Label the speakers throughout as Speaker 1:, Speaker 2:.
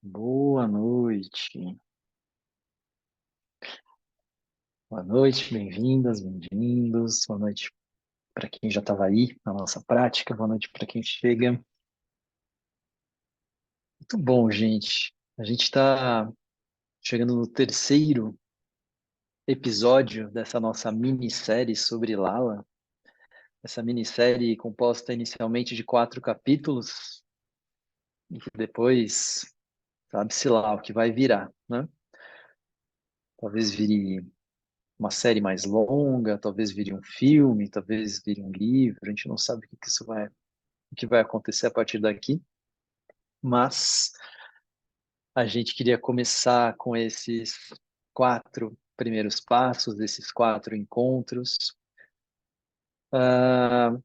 Speaker 1: Boa noite. Boa noite, bem-vindas, bem-vindos. Boa noite para quem já estava aí na nossa prática. Boa noite para quem chega. Muito bom, gente. A gente está chegando no terceiro episódio dessa nossa minissérie sobre Lala. Essa minissérie composta inicialmente de 4 capítulos e que depois sabe-se lá o que vai virar, né? Talvez vire uma série mais longa, talvez vire um filme, talvez vire um livro. A gente não sabe o que vai acontecer a partir daqui, mas a gente queria começar com esses 4 primeiros passos, esses 4 encontros, ah,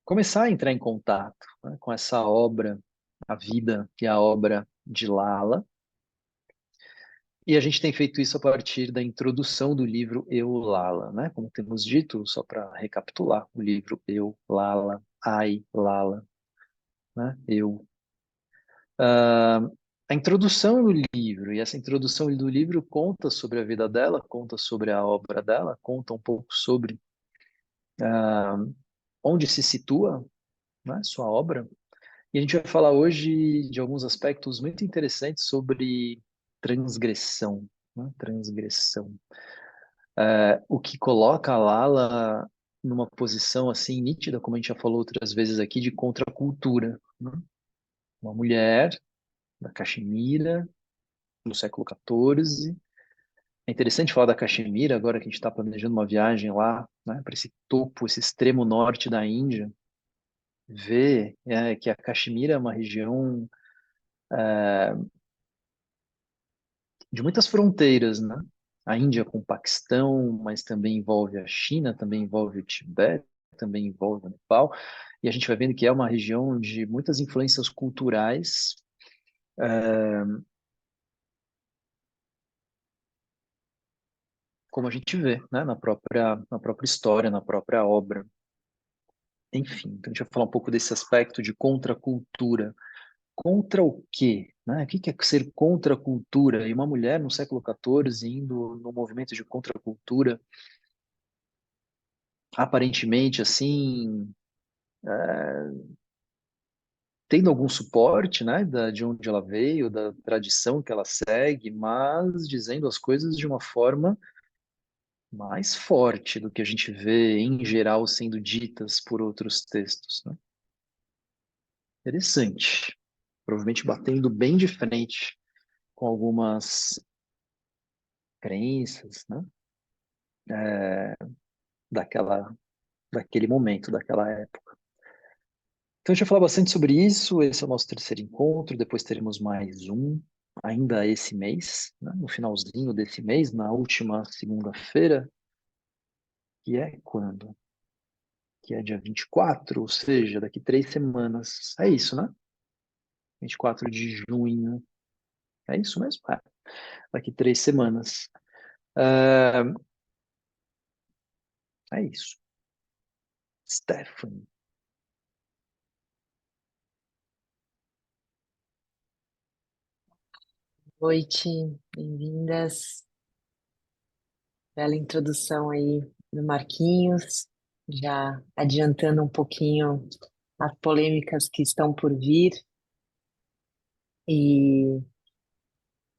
Speaker 1: começar a entrar em contato, né, com essa obra, a vida e a obra de Lala. E a gente tem feito isso a partir da introdução do livro Eu, Lala, né? Como temos dito, só para recapitular, o livro Eu, Lala, Ai, Lala, né? Eu. Ah, a introdução do livro, e essa introdução do livro conta sobre a vida dela, conta sobre a obra dela, conta um pouco sobre ah, onde se situa, né, sua obra. E a gente vai falar hoje de alguns aspectos muito interessantes sobre transgressão, né, transgressão. O que coloca a Lala numa posição assim nítida, como a gente já falou outras vezes aqui, de contracultura, né? Uma mulher da Caxemira, no século XIV. É interessante falar da Caxemira agora que a gente está planejando uma viagem lá, né, para esse topo, esse extremo norte da Índia, ver que a Caxemira é uma região de muitas fronteiras, né? A Índia com o Paquistão, mas também envolve a China, também envolve o Tibete, também envolve o Nepal, e a gente vai vendo que é uma região de muitas influências culturais, como a gente vê, né, na própria história, na própria obra. Enfim, então a gente vai falar um pouco desse aspecto de contracultura. Contra o quê? Né? O que é ser contra a cultura? E uma mulher no século XIV indo no movimento de contracultura, aparentemente assim, tendo algum suporte, né, de onde ela veio, da tradição que ela segue, mas dizendo as coisas de uma forma mais forte do que a gente vê em geral sendo ditas por outros textos, né? Interessante. Provavelmente batendo bem de frente com algumas crenças, né, daquela, daquele momento, daquela época. Então, a gente vai falar bastante sobre isso. Esse é o nosso terceiro encontro. Depois teremos mais um, ainda esse mês, né? No finalzinho desse mês, na última segunda-feira, que é quando? Que é dia 24, ou seja, daqui 3 semanas. É isso, né? 24 de junho. É isso mesmo? É. Daqui 3 semanas. É, é isso. Stephanie.
Speaker 2: Noite, bem-vindas. Bela introdução aí do Marquinhos, já adiantando um pouquinho as polêmicas que estão por vir. E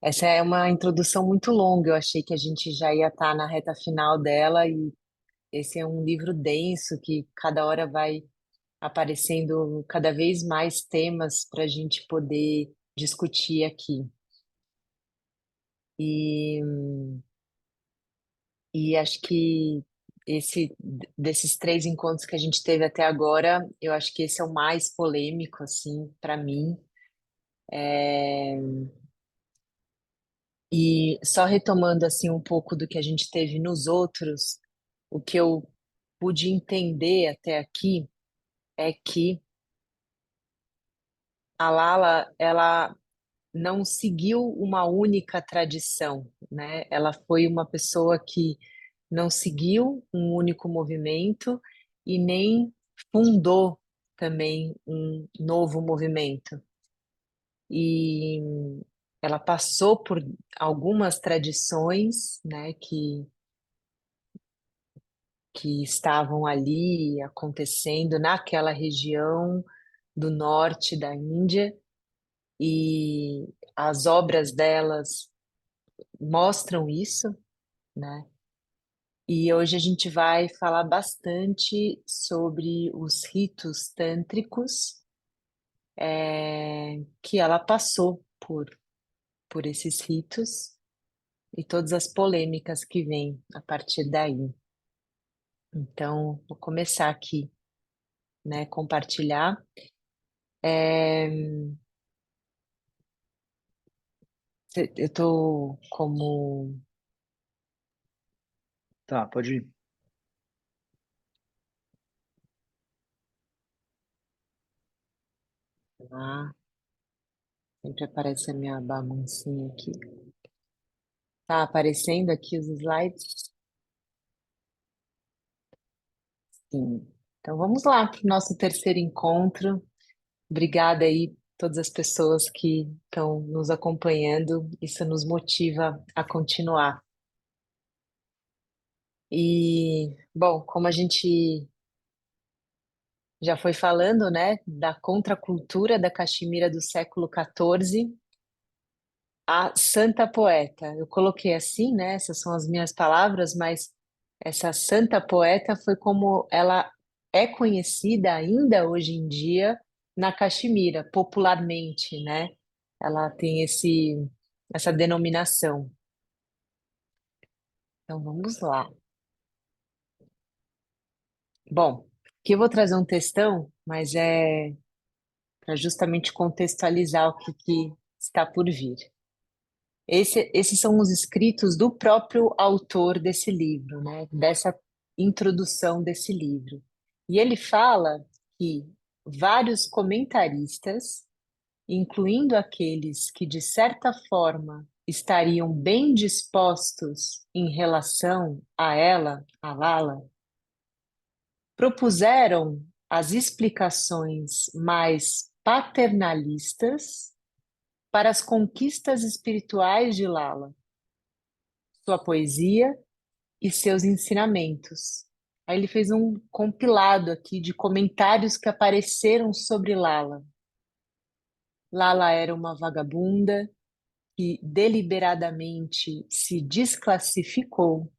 Speaker 2: essa é uma introdução muito longa, eu achei que a gente já ia estar na reta final dela, e esse é um livro denso que cada hora vai aparecendo cada vez mais temas para a gente poder discutir aqui. E E acho que desses 3 encontros que a gente teve até agora, eu acho que esse é o mais polêmico, assim, para mim. É, E só retomando, assim, um pouco do que a gente teve nos outros, o que eu pude entender até aqui é que a Lala, ela não seguiu uma única tradição, né? Ela foi uma pessoa que não seguiu um único movimento e nem fundou também um novo movimento. E ela passou por algumas tradições, né, que estavam ali acontecendo naquela região do norte da Índia, e as obras delas mostram isso, né? E hoje a gente vai falar bastante sobre os ritos tântricos, que ela passou por esses ritos e todas as polêmicas que vêm a partir daí. Então, vou começar aqui, né, compartilhar. É, eu estou como...
Speaker 1: Tá, pode ir.
Speaker 2: Ah, sempre aparece a minha baguncinha aqui. Tá aparecendo aqui os slides? Sim. Então vamos lá para o nosso terceiro encontro. Obrigada aí todas as pessoas que estão nos acompanhando. Isso nos motiva a continuar. E, bom, como a gente já foi falando, né, da contracultura da Caxemira do século XIV, a santa poeta. Eu coloquei assim, né? Essas são as minhas palavras, mas essa santa poeta foi como ela é conhecida ainda hoje em dia na Caxemira, popularmente, né? Ela tem essa denominação. Então vamos lá. Bom, aqui eu vou trazer um textão, mas é para justamente contextualizar o que está por vir. Esses são os escritos do próprio autor desse livro, né? Dessa introdução desse livro. E ele fala que vários comentaristas, incluindo aqueles que de certa forma estariam bem dispostos em relação a ela, a Lala, propuseram as explicações mais paternalistas para as conquistas espirituais de Lala, sua poesia e seus ensinamentos. Aí ele fez um compilado aqui de comentários que apareceram sobre Lala. Lala era uma vagabunda que deliberadamente se desclassificou,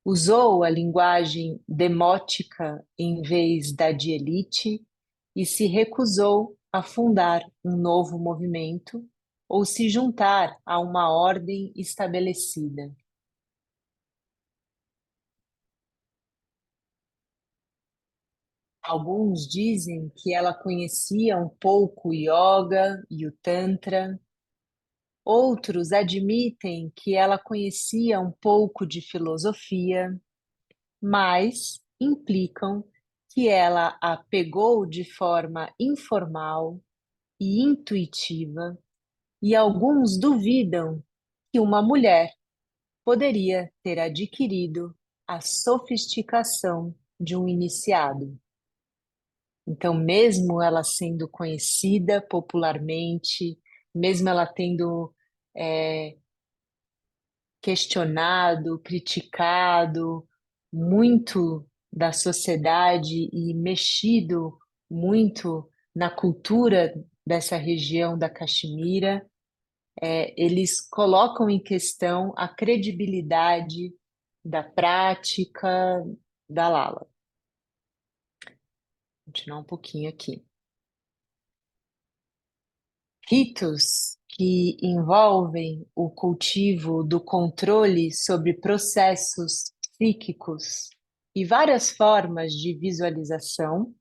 Speaker 2: usou a linguagem demótica em vez da de elite e se recusou a fundar um novo movimento ou se juntar a uma ordem estabelecida. Alguns dizem que ela conhecia um pouco o yoga e o tantra. Outros admitem que ela conhecia um pouco de filosofia, mas implicam que ela a pegou de forma informal e intuitiva, e alguns duvidam que uma mulher poderia ter adquirido a sofisticação de um iniciado. Então, mesmo ela sendo conhecida popularmente, mesmo ela tendo é, questionado, criticado muito da sociedade e mexido muito na cultura dessa região da Caxemira, eles colocam em questão a credibilidade da prática da Lala. Vou continuar um pouquinho aqui. Ritos que envolvem o cultivo do controle sobre processos psíquicos e várias formas de visualização,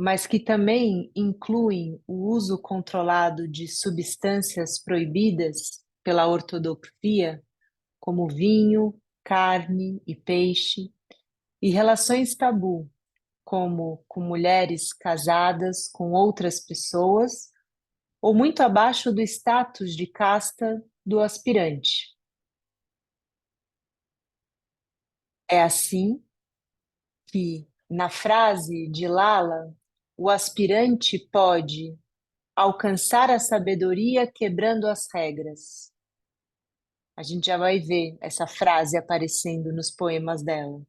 Speaker 2: mas que também incluem o uso controlado de substâncias proibidas pela ortodoxia, como vinho, carne e peixe, e relações tabu, como com mulheres casadas com outras pessoas ou muito abaixo do status de casta do aspirante. É assim que, na frase de Lala, o aspirante pode alcançar a sabedoria quebrando as regras. A gente já vai ver essa frase aparecendo nos poemas dela.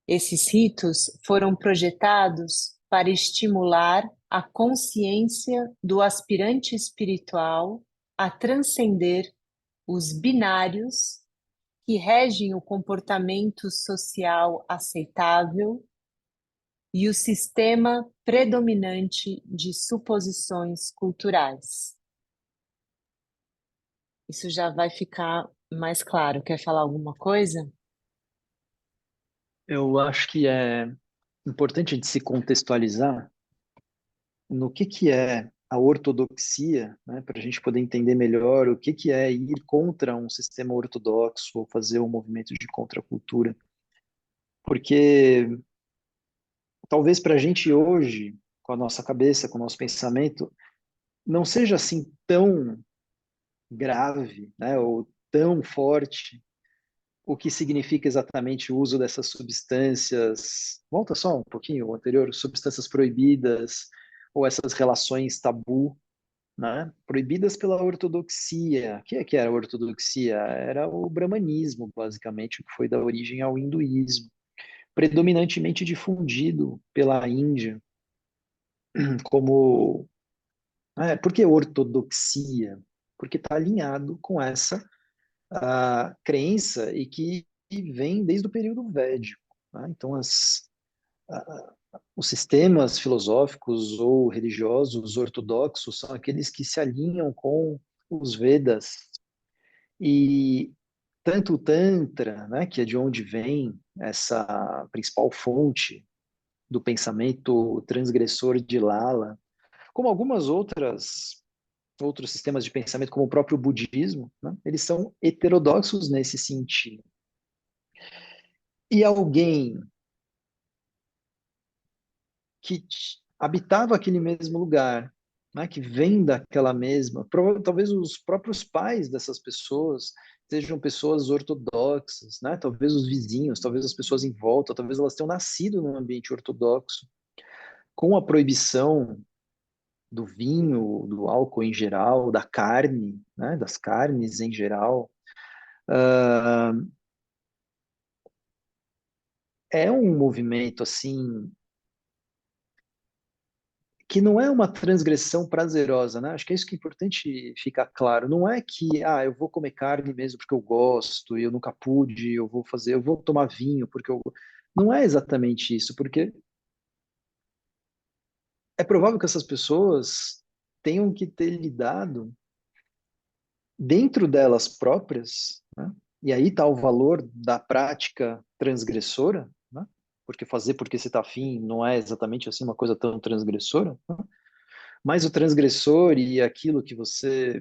Speaker 2: Esses ritos foram projetados para estimular a consciência do aspirante espiritual a transcender os binários que regem o comportamento social aceitável e o sistema predominante de suposições culturais. Isso já vai ficar mais claro. Quer falar alguma coisa?
Speaker 1: Eu acho que é importante a gente se contextualizar no que é a ortodoxia, né, para a gente poder entender melhor o que é ir contra um sistema ortodoxo ou fazer um movimento de contracultura. Porque talvez para a gente hoje, com a nossa cabeça, com o nosso pensamento, não seja assim tão grave, né, ou tão forte o que significa exatamente o uso dessas substâncias. Volta só um pouquinho o anterior, substâncias proibidas ou essas relações tabu, né? Proibidas pela ortodoxia. O que é que era a ortodoxia? Era o brahmanismo, basicamente, o que foi da origem ao hinduísmo, predominantemente difundido pela Índia, como. Por que ortodoxia? Porque está alinhado com essa crença e que vem desde o período védico. Né? Então, os sistemas filosóficos ou religiosos ortodoxos são aqueles que se alinham com os Vedas e tanto o Tantra, né, que é de onde vem essa principal fonte do pensamento transgressor de Lala, como algumas outros sistemas de pensamento, como o próprio budismo, né, eles são heterodoxos nesse sentido. E alguém que habitava aquele mesmo lugar, né, que vem daquela mesma, talvez os próprios pais dessas pessoas sejam pessoas ortodoxas, né? Talvez os vizinhos, talvez as pessoas em volta, talvez elas tenham nascido num ambiente ortodoxo, com a proibição do vinho, do álcool em geral, da carne, né? Das carnes em geral. Uh, é um movimento assim que não é uma transgressão prazerosa, né? Acho que é isso que é importante ficar claro. Não é que, eu vou comer carne mesmo porque eu gosto, e eu nunca pude, eu vou tomar vinho porque eu. Não é exatamente isso, porque é provável que essas pessoas tenham que ter lidado dentro delas próprias, né? E aí está o valor da prática transgressora, né? Porque fazer porque você está afim não é exatamente assim uma coisa tão transgressora, né? Mas o transgressor e aquilo que você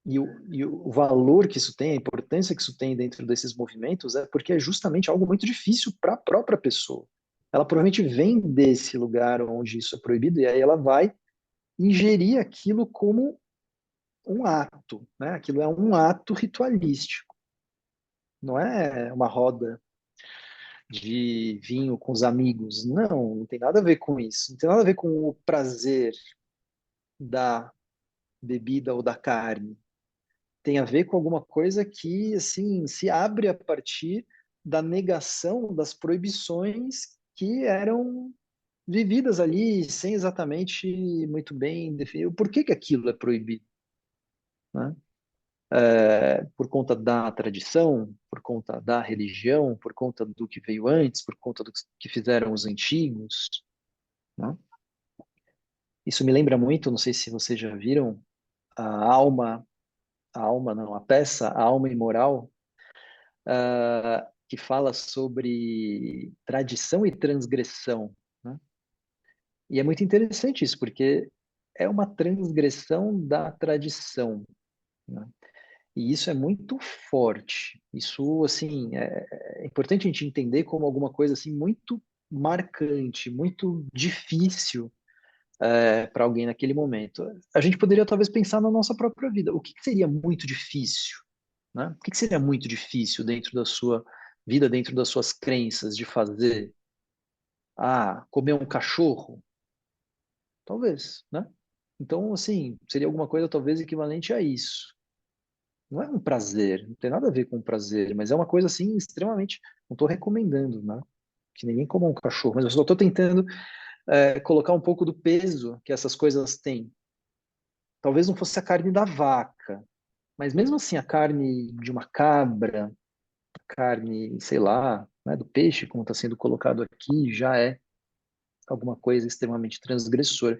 Speaker 1: e o valor que isso tem, a importância que isso tem dentro desses movimentos é porque é justamente algo muito difícil para a própria pessoa. Ela provavelmente vem desse lugar onde isso é proibido e aí ela vai ingerir aquilo como um ato, né? Aquilo é um ato ritualístico, não é uma roda de vinho com os amigos. Não, não tem nada a ver com isso. Não tem nada a ver com o prazer da bebida ou da carne. Tem a ver com alguma coisa que, assim, se abre a partir da negação das proibições que eram vividas ali sem exatamente muito bem definir o porquê que aquilo é proibido, né? Por conta da tradição, por conta da religião, por conta do que veio antes, por conta do que fizeram os antigos, né? Isso me lembra muito, não sei se vocês já viram, a alma, a alma não, a peça A Alma Imoral, que fala sobre tradição e transgressão, né? E é muito interessante isso, porque é uma transgressão da tradição, né? E isso é muito forte. Isso, assim, é importante a gente entender como alguma coisa assim muito marcante, muito difícil para alguém naquele momento. A gente poderia talvez pensar na nossa própria vida. O que que seria muito difícil, né? O que que seria muito difícil dentro da sua vida, dentro das suas crenças de fazer? Comer um cachorro? Talvez, né? Então, assim, seria alguma coisa talvez equivalente a isso. Não é um prazer, não tem nada a ver com prazer, mas é uma coisa assim extremamente. Não estou recomendando, né? Que ninguém coma um cachorro, mas eu só estou tentando colocar um pouco do peso que essas coisas têm. Talvez não fosse a carne da vaca, mas mesmo assim a carne de uma cabra, a carne, sei lá, né, do peixe, como está sendo colocado aqui, já é alguma coisa extremamente transgressora.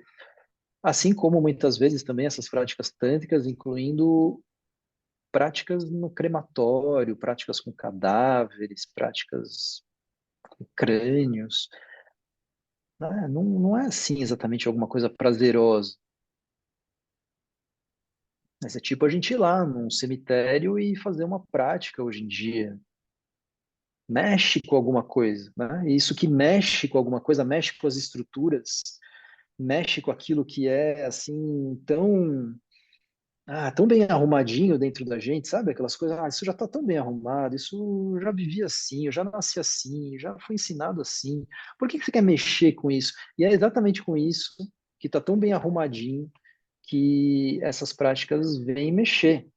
Speaker 1: Assim como muitas vezes também essas práticas tântricas, incluindo práticas no crematório, práticas com cadáveres, práticas com crânios, né? Não é assim exatamente alguma coisa prazerosa. Mas é tipo a gente ir lá num cemitério e fazer uma prática hoje em dia. Mexe com alguma coisa, né? E isso que mexe com alguma coisa, mexe com as estruturas, mexe com aquilo que é assim tão bem arrumadinho dentro da gente, sabe? Aquelas coisas, isso já está tão bem arrumado, isso eu já vivi assim, eu já nasci assim, já fui ensinado assim. Por que que você quer mexer com isso? E é exatamente com isso que está tão bem arrumadinho que essas práticas vêm mexer.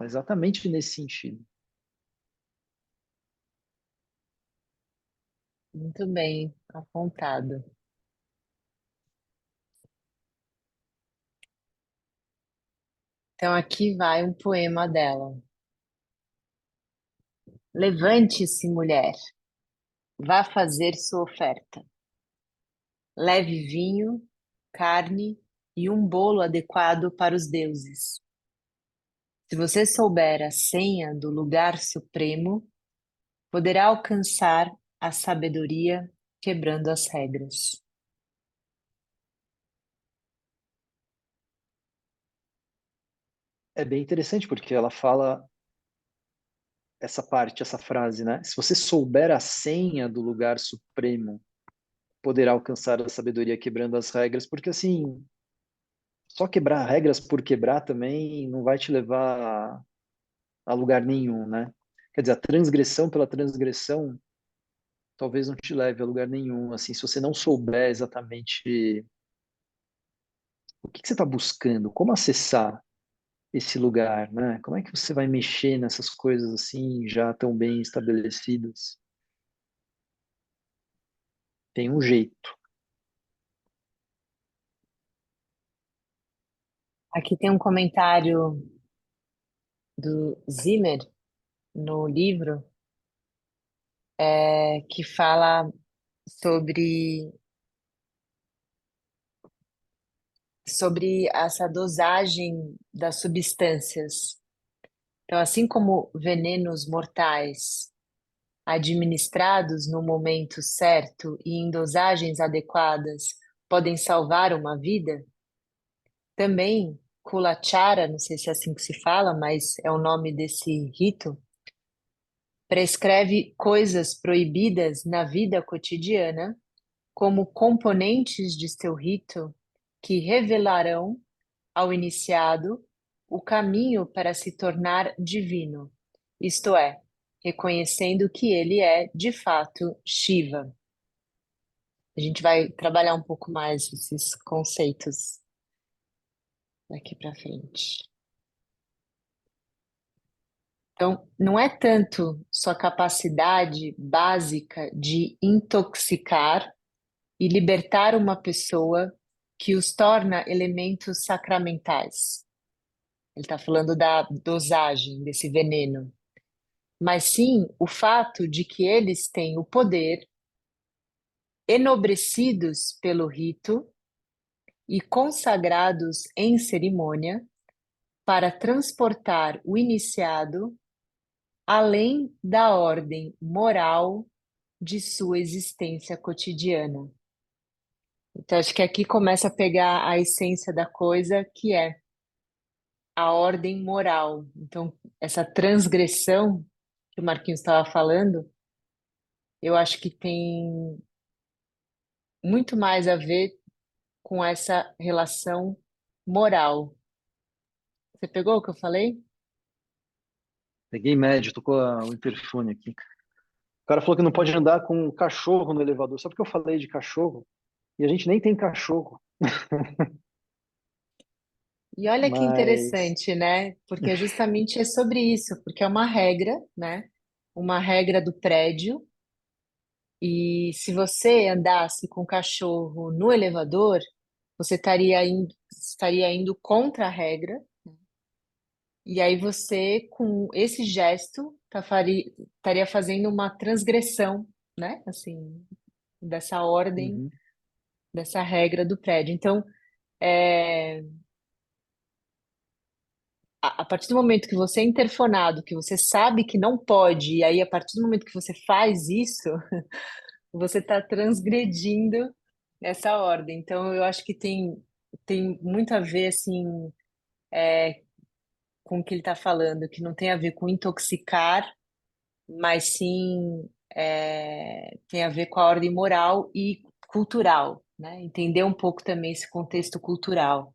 Speaker 1: Exatamente nesse sentido.
Speaker 2: Muito bem, apontado. Então aqui vai um poema dela. Levante-se, mulher, vá fazer sua oferta. Leve vinho, carne e um bolo adequado para os deuses. Se você souber a senha do lugar supremo, poderá alcançar a sabedoria quebrando as regras.
Speaker 1: É bem interessante porque ela fala essa parte, essa frase, né? Se você souber a senha do lugar supremo, poderá alcançar a sabedoria quebrando as regras, porque assim, só quebrar regras por quebrar também não vai te levar a lugar nenhum, né? Quer dizer, a transgressão pela transgressão talvez não te leve a lugar nenhum, assim, se você não souber exatamente o que que você está buscando, como acessar esse lugar, né? Como é que você vai mexer nessas coisas assim já tão bem estabelecidas? Tem um jeito.
Speaker 2: Aqui tem um comentário do Zimmer no livro que fala sobre, sobre essa dosagem das substâncias. Então, assim como venenos mortais administrados no momento certo e em dosagens adequadas podem salvar uma vida, também Kulachara, não sei se é assim que se fala, mas é o nome desse rito, prescreve coisas proibidas na vida cotidiana como componentes de seu rito que revelarão ao iniciado o caminho para se tornar divino, isto é, reconhecendo que ele é, de fato, Shiva. A gente vai trabalhar um pouco mais esses conceitos daqui para frente. Então, não é tanto sua capacidade básica de intoxicar e libertar uma pessoa que os torna elementos sacramentais. Ele está falando da dosagem desse veneno, mas sim o fato de que eles têm o poder, enobrecidos pelo rito e consagrados em cerimônia, para transportar o iniciado além da ordem moral de sua existência cotidiana. Então, acho que aqui começa a pegar a essência da coisa, que é a ordem moral. Então, essa transgressão que o Marquinhos estava falando, eu acho que tem muito mais a ver com essa relação moral. Você pegou o que eu falei?
Speaker 1: Peguei médio, tocou o interfone aqui. O cara falou que não pode andar com um cachorro no elevador. Só porque eu falei de cachorro e a gente nem tem cachorro.
Speaker 2: E olha que
Speaker 1: Mas,
Speaker 2: interessante, né? Porque é justamente é sobre isso, porque é uma regra, né? Uma regra do prédio. E se você andasse com o cachorro no elevador, você estaria indo contra a regra. E aí você, com esse gesto, estaria fazendo uma transgressão, né? Assim, dessa ordem,
Speaker 1: uhum,
Speaker 2: dessa regra do prédio. Então, é, a partir do momento que você é interfonado, que você sabe que não pode, e aí a partir do momento que você faz isso, você está transgredindo essa ordem. Então, eu acho que tem muito a ver, assim, com o que ele está falando, que não tem a ver com intoxicar, mas sim tem a ver com a ordem moral e cultural, né? Entender um pouco também esse contexto cultural.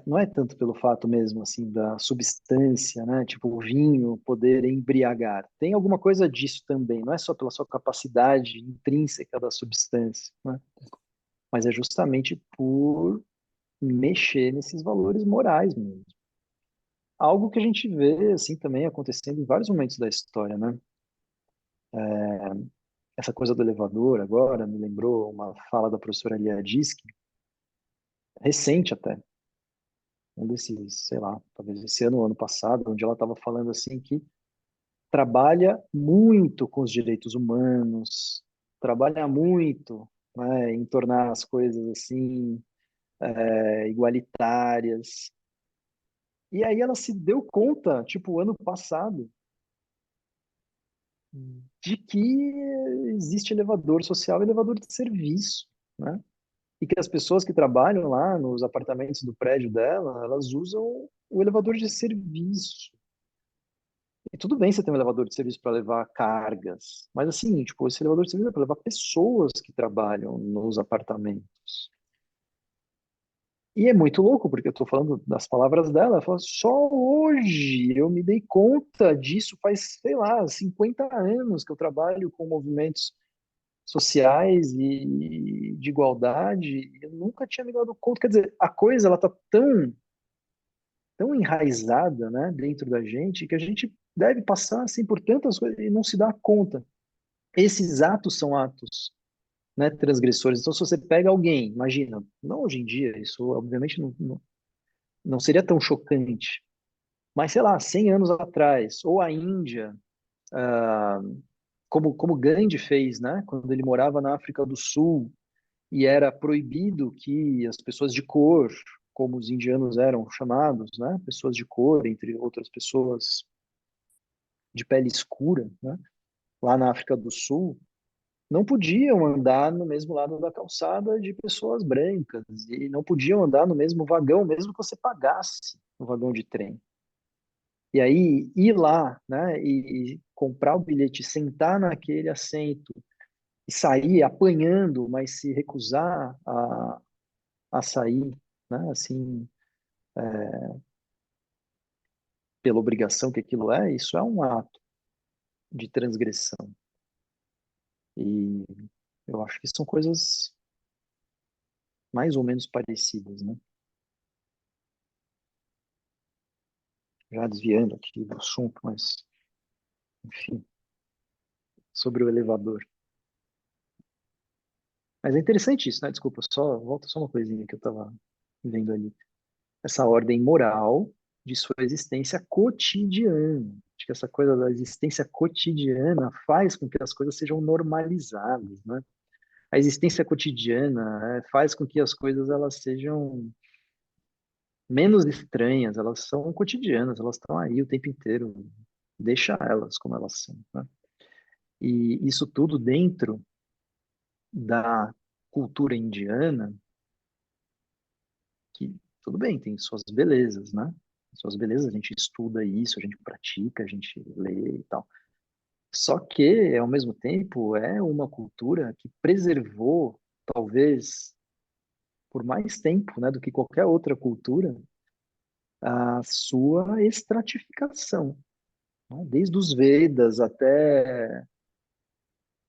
Speaker 1: não é tanto pelo fato mesmo, assim, da substância, né? Tipo, o vinho poder embriagar. Tem alguma coisa disso também, não é só pela sua capacidade intrínseca da substância, né? Mas é justamente por mexer nesses valores morais mesmo. Algo que a gente vê, assim, também acontecendo em vários momentos da história, né? Essa coisa do elevador agora me lembrou uma fala da professora Lia Diski, recente até, um desses, sei lá, talvez esse ano ou ano passado, onde ela estava falando assim que trabalha muito com os direitos humanos, trabalha muito, né, em tornar as coisas assim igualitárias. E aí ela se deu conta, tipo, ano passado, de que existe elevador social e elevador de serviço, né? E que as pessoas que trabalham lá nos apartamentos do prédio dela, elas usam o elevador de serviço. E tudo bem você ter um elevador de serviço para levar cargas, mas assim, tipo, esse elevador de serviço é para levar pessoas que trabalham nos apartamentos. E é muito louco, porque eu estou falando das palavras dela, ela fala, só hoje eu me dei conta disso, faz, sei lá, 50 anos que eu trabalho com movimentos sociais e de igualdade, e eu nunca tinha me dado conta. Quer dizer, a coisa ela está tão enraizada, né, dentro da gente que a gente deve passar assim por tantas coisas e não se dá conta. Esses atos são atos, né, transgressores. Então, se você pega alguém, imagina, não hoje em dia, isso obviamente não seria tão chocante, mas sei lá, 100 anos atrás, ou a Índia, ah, como Gandhi fez, né, quando ele morava na África do Sul e era proibido que as pessoas de cor, como os indianos eram chamados, né, pessoas de cor, entre outras pessoas de pele escura, né, lá na África do Sul, não podiam andar no mesmo lado da calçada de pessoas brancas e não podiam andar no mesmo vagão, mesmo que você pagasse o vagão de trem. E aí ir lá, né, e comprar o bilhete, sentar naquele assento e sair apanhando, mas se recusar a sair, né, assim, pela obrigação que aquilo é, isso é um ato de transgressão. E eu acho que são coisas mais ou menos parecidas, né? Já desviando aqui do assunto, mas, enfim, sobre o elevador. Mas é interessante isso, né? Desculpa, só volta só uma coisinha que eu estava vendo ali. Essa ordem moral de sua existência cotidiana. Acho que essa coisa da existência cotidiana faz com que as coisas sejam normalizadas, né? A existência cotidiana faz com que as coisas elas sejam menos estranhas, elas são cotidianas, elas estão aí o tempo inteiro. Deixa elas como elas são, né? E isso tudo dentro da cultura indiana, que tudo bem, tem suas belezas, né? Suas belezas, a gente estuda isso, a gente pratica, a gente lê e tal. Só que, ao mesmo tempo, é uma cultura que preservou, talvez por mais tempo, né, do que qualquer outra cultura, a sua estratificação, né? Desde os Vedas até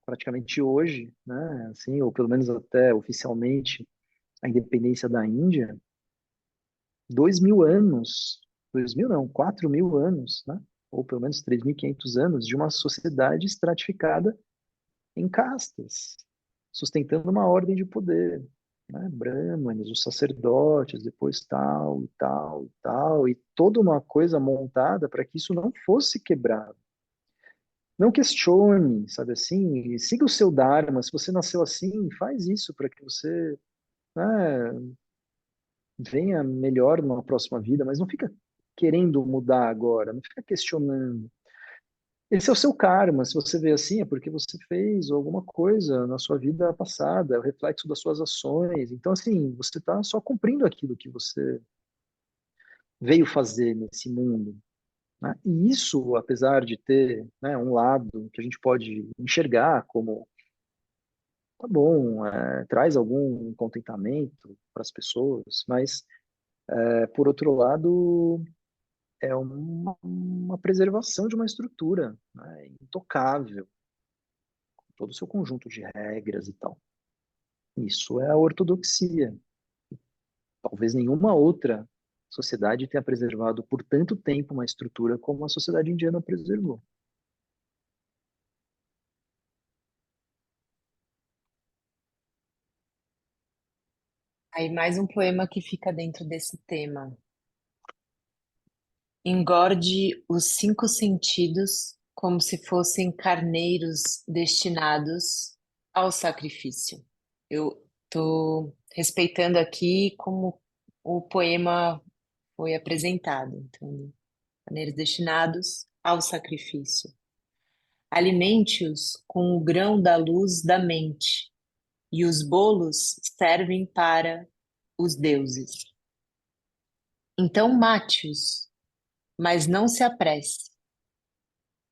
Speaker 1: praticamente hoje, né, assim, ou pelo menos até oficialmente a independência da Índia, 2.000 anos, 2.000 não, 4.000 anos, né? Ou pelo menos 3.500 anos de uma sociedade estratificada em castas, sustentando uma ordem de poder, né? Brahmanes, os sacerdotes, depois tal e tal e tal, e toda uma coisa montada para que isso não fosse quebrado. Não questione, sabe assim, siga o seu dharma. Se você nasceu assim, faz isso para que você, né, venha melhor numa próxima vida, mas não fica querendo mudar agora, não fica questionando. Esse é o seu karma. Se você vê assim, é porque você fez alguma coisa na sua vida passada, é o reflexo das suas ações. Então, assim, você está só cumprindo aquilo que você veio fazer nesse mundo, né? E isso, apesar de ter, né, um lado que a gente pode enxergar como, tá bom, traz algum contentamento para as pessoas, mas, por outro lado, é uma preservação de uma estrutura, né, intocável, todo o seu conjunto de regras e tal. Isso é a ortodoxia. Talvez nenhuma outra sociedade tenha preservado por tanto tempo uma estrutura como a sociedade indiana preservou.
Speaker 2: Aí mais um poema que fica dentro desse tema. Engorde os cinco sentidos como se fossem carneiros destinados ao sacrifício. Eu estou respeitando aqui como o poema foi apresentado. Então, carneiros destinados ao sacrifício. Alimente-os com o grão da luz da mente, e os bolos servem para os deuses. Então mate-os, mas não se apresse.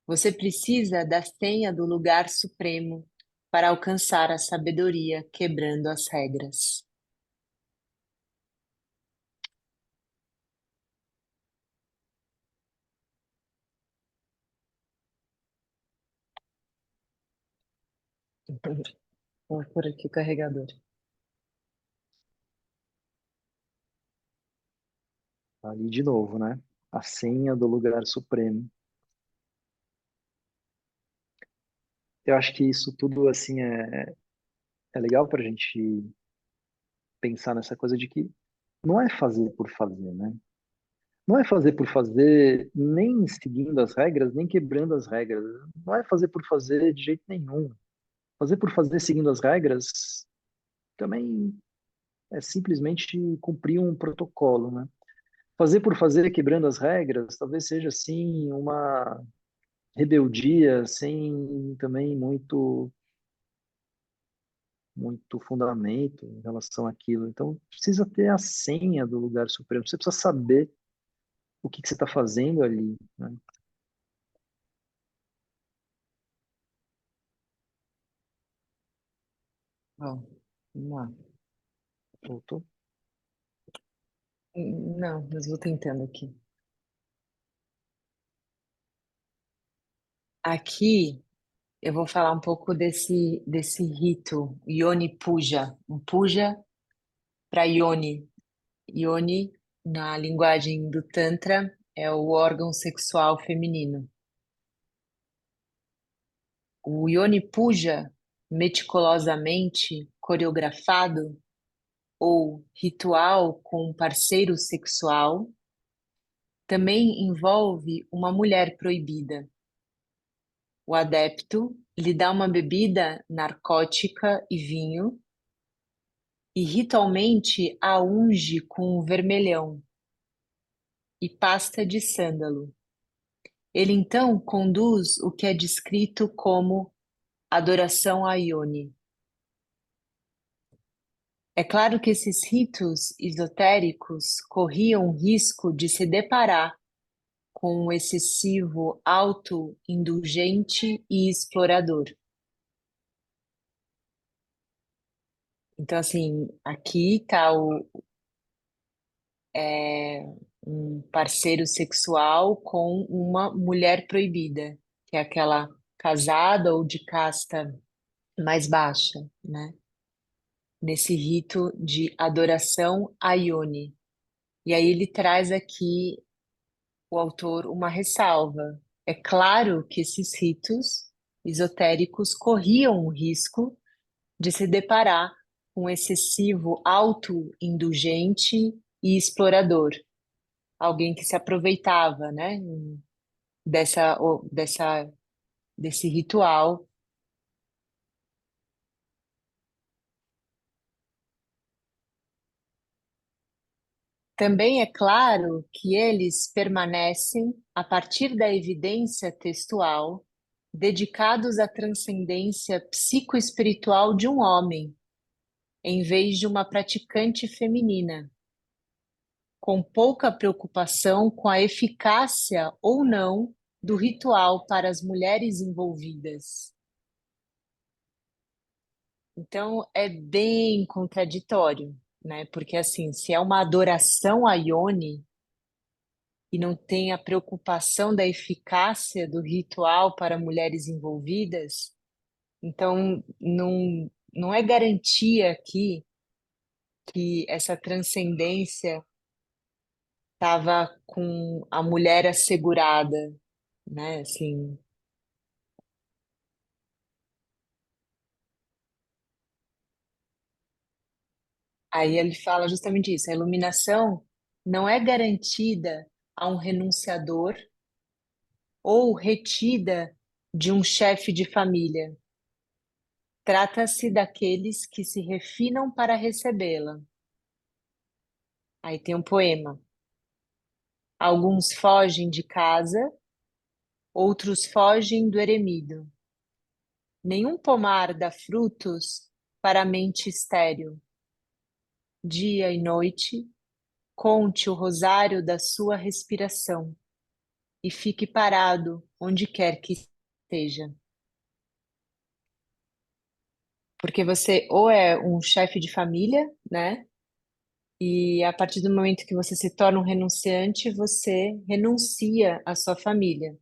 Speaker 2: Você precisa da senha do lugar supremo para alcançar a sabedoria quebrando as regras. Vou por aqui o carregador.
Speaker 1: Ali de novo, né? A senha do lugar supremo. Eu acho que isso tudo, assim, é legal para a gente pensar nessa coisa de que não é fazer por fazer, né? Não é fazer por fazer, nem seguindo as regras, nem quebrando as regras. Não é fazer por fazer de jeito nenhum. Fazer por fazer seguindo as regras também é simplesmente cumprir um protocolo, né? Fazer por fazer, quebrando as regras, talvez seja assim uma rebeldia sem também muito fundamento em relação àquilo. Então, precisa ter a senha do lugar supremo. Você precisa saber o que você está fazendo ali, né?
Speaker 2: Bom, vamos lá.
Speaker 1: Voltou?
Speaker 2: Não, mas vou tentando aqui. Aqui eu vou falar um pouco desse rito, Yoni Puja. Um puja para Yoni. Yoni, na linguagem do Tantra, é o órgão sexual feminino. O Yoni Puja, meticulosamente coreografado ou ritual com um parceiro sexual, também envolve uma mulher proibida. O adepto lhe dá uma bebida narcótica e vinho e ritualmente a unge com vermelhão e pasta de sândalo. Ele então conduz o que é descrito como adoração a Ione. É claro que esses ritos esotéricos corriam o risco de se deparar com um excessivo auto-indulgente e explorador. Então, assim, aqui está um parceiro sexual com uma mulher proibida, que é aquela casada ou de casta mais baixa, né? Nesse rito de adoração a Ione. E aí ele traz aqui, o autor, uma ressalva. É claro que esses ritos esotéricos corriam o risco de se deparar com um excessivo auto-indulgente e explorador, alguém que se aproveitava, né, desse ritual. Também é claro que eles permanecem, a partir da evidência textual, dedicados à transcendência psicoespiritual de um homem, em vez de uma praticante feminina, com pouca preocupação com a eficácia ou não do ritual para as mulheres envolvidas. Então, é bem contraditório, né? Porque, assim, se é uma adoração a Ione e não tem a preocupação da eficácia do ritual para mulheres envolvidas, então não é garantia aqui que essa transcendência estava com a mulher assegurada, né? Assim, aí ele fala justamente isso: a iluminação não é garantida a um renunciador ou retida de um chefe de família. Trata-se daqueles que se refinam para recebê-la. Aí tem um poema. Alguns fogem de casa, outros fogem do eremido. Nenhum pomar dá frutos para a mente estéril. Dia e noite, conte o rosário da sua respiração e fique parado onde quer que esteja. Porque você ou é um chefe de família, né? E a partir do momento que você se torna um renunciante, você renuncia à sua família.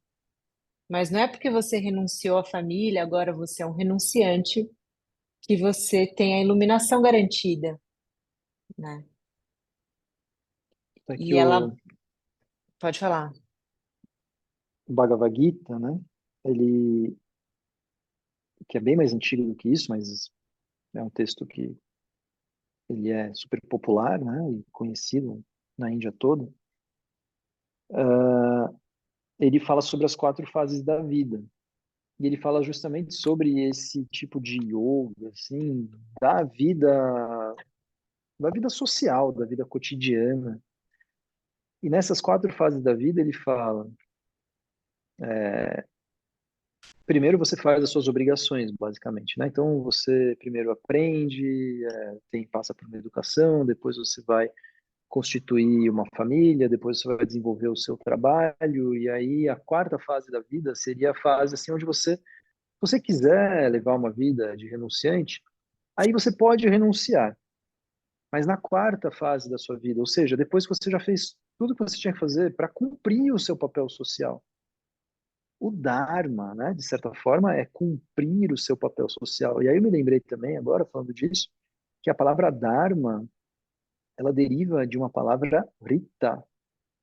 Speaker 2: Mas não é porque você renunciou à família, agora você é um renunciante, que você tem a iluminação garantida, né?
Speaker 1: Até que
Speaker 2: E ela
Speaker 1: o
Speaker 2: pode falar.
Speaker 1: Bhagavad Gita, né? Ele, que é bem mais antigo do que isso, mas é um texto que ele é super popular, né? E conhecido na Índia toda. Ele fala sobre as quatro fases da vida. E ele fala justamente sobre esse tipo de yoga, assim, da vida social, da vida cotidiana. E nessas quatro fases da vida ele fala, primeiro você faz as suas obrigações, basicamente, né? Então você primeiro aprende, passa por uma educação, depois você vai constituir uma família, depois você vai desenvolver o seu trabalho, e aí a quarta fase da vida seria a fase assim onde você quiser levar uma vida de renunciante, aí você pode renunciar. Mas na quarta fase da sua vida, ou seja, depois que você já fez tudo que você tinha que fazer para cumprir o seu papel social, o Dharma, né, de certa forma, é cumprir o seu papel social. E aí eu me lembrei também, agora falando disso, que a palavra Dharma, ela deriva de uma palavra Rita,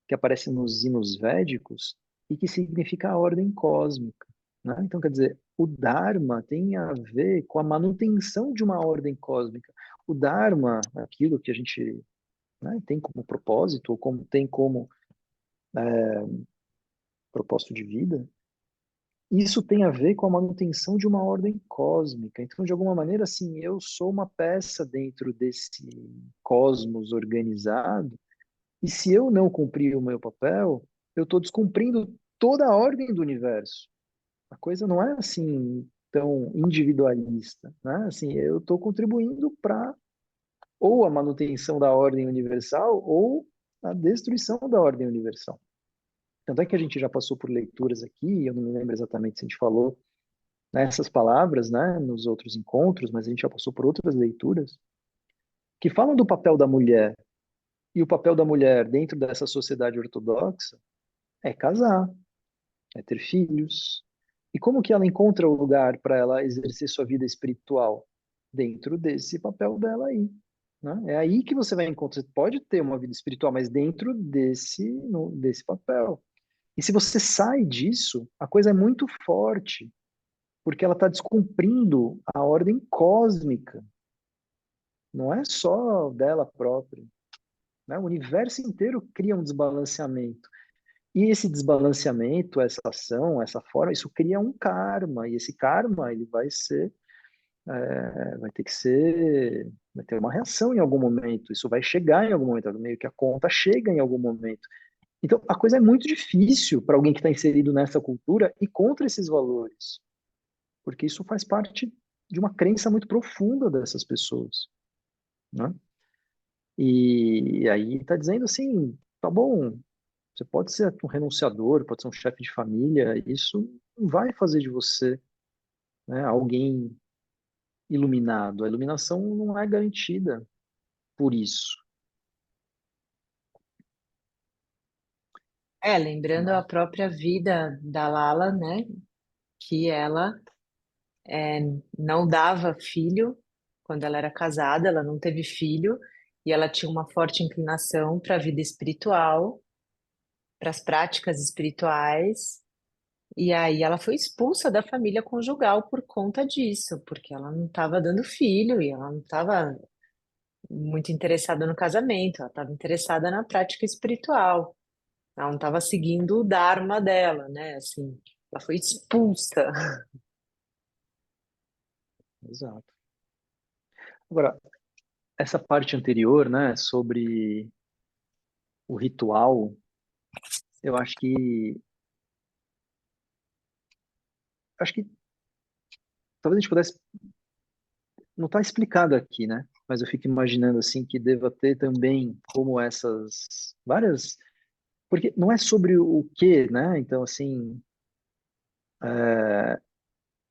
Speaker 1: que aparece nos hinos védicos e que significa a ordem cósmica, né? Então, quer dizer, o Dharma tem a ver com a manutenção de uma ordem cósmica. O Dharma, aquilo que a gente, né, tem como propósito, ou como tem como propósito de vida, isso tem a ver com a manutenção de uma ordem cósmica. Então, de alguma maneira, assim, eu sou uma peça dentro desse cosmos organizado, e se eu não cumprir o meu papel, eu estou descumprindo toda a ordem do universo. A coisa não é assim tão individualista, né? Assim, eu estou contribuindo para ou a manutenção da ordem universal ou a destruição da ordem universal. Tanto é que a gente já passou por leituras aqui, eu não me lembro exatamente se a gente falou nessas palavras, né, nos outros encontros, mas a gente já passou por outras leituras que falam do papel da mulher. E o papel da mulher dentro dessa sociedade ortodoxa é casar, é ter filhos. E como que ela encontra o lugar para ela exercer sua vida espiritual? Dentro desse papel dela aí, né? É aí que você vai encontrar. Você pode ter uma vida espiritual, mas dentro desse, desse papel. E se você sai disso, a coisa é muito forte, porque ela está descumprindo a ordem cósmica, não é só dela própria, né? O universo inteiro cria um desbalanceamento. E esse desbalanceamento, essa ação, essa forma, isso cria um karma. E esse karma, ele vai ser, vai ter que ser, vai ter uma reação em algum momento. Isso vai chegar em algum momento, meio que a conta chega em algum momento. Então, a coisa é muito difícil para alguém que está inserido nessa cultura e contra esses valores, porque isso faz parte de uma crença muito profunda dessas pessoas, né? E aí está dizendo assim, tá bom, você pode ser um renunciador, pode ser um chefe de família, isso não vai fazer de você, né, alguém iluminado. A iluminação não é garantida por isso,
Speaker 2: Lembrando a
Speaker 1: né?
Speaker 2: própria vida da Lala, né? Que ela não dava filho quando ela era casada, ela não teve filho e ela tinha uma forte inclinação para a vida espiritual, para as práticas espirituais. E aí ela foi expulsa da família conjugal por conta disso, porque ela não estava dando filho e ela não estava muito interessada no casamento, ela estava interessada na prática espiritual. Ela não estava seguindo o dharma dela, né? Assim, ela foi expulsa.
Speaker 1: Exato. Agora, essa parte anterior, né, sobre o ritual, eu acho que talvez a gente pudesse, não está explicado aqui, né? Mas eu fico imaginando assim que deva ter também como essas várias, porque não é sobre o que, né? Então assim,